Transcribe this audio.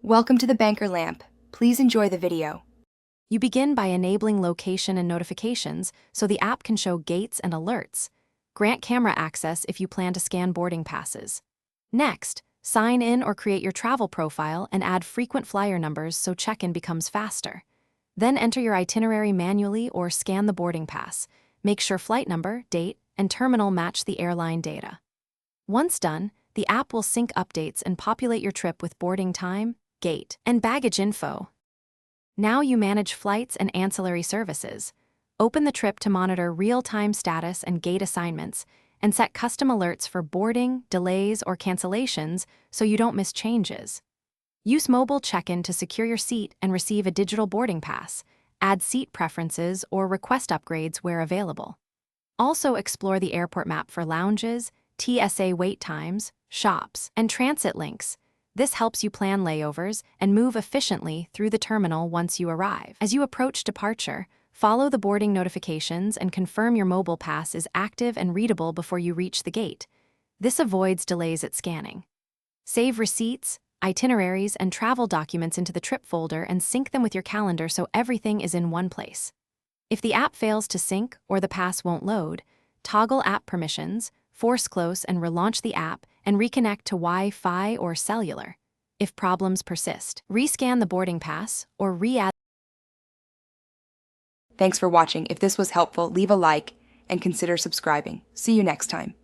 Welcome to the Banker Lamp. Please enjoy the video. You begin by enabling location and notifications so the app can show gates and alerts. Grant camera access if you plan to scan boarding passes. Next, sign in or create your travel profile and add frequent flyer numbers so check-in becomes faster. Then enter your itinerary manually or scan the boarding pass. Make sure flight number, date, and terminal match the airline data. Once done, the app will sync updates and populate your trip with boarding time, gate, and baggage info. Now you manage flights and ancillary services. Open the trip to monitor real-time status and gate assignments, and set custom alerts for boarding, delays, or cancellations so you don't miss changes. Use mobile check-in to secure your seat and receive a digital boarding pass. Add seat preferences or request upgrades where available. Also explore the airport map for lounges, TSA wait times, shops, and transit links. This helps you plan layovers and move efficiently through the terminal once you arrive. As you approach departure, follow the boarding notifications and confirm your mobile pass is active and readable before you reach the gate. This avoids delays at scanning. Save receipts, itineraries, and travel documents into the trip folder and sync them with your calendar so everything is in one place. If the app fails to sync or the pass won't load, toggle app permissions, force close and relaunch the app, and reconnect to Wi-Fi or cellular. If problems persist, rescan the boarding pass or re-add. Thanks for watching. If this was helpful, leave a like and consider subscribing. See you next time.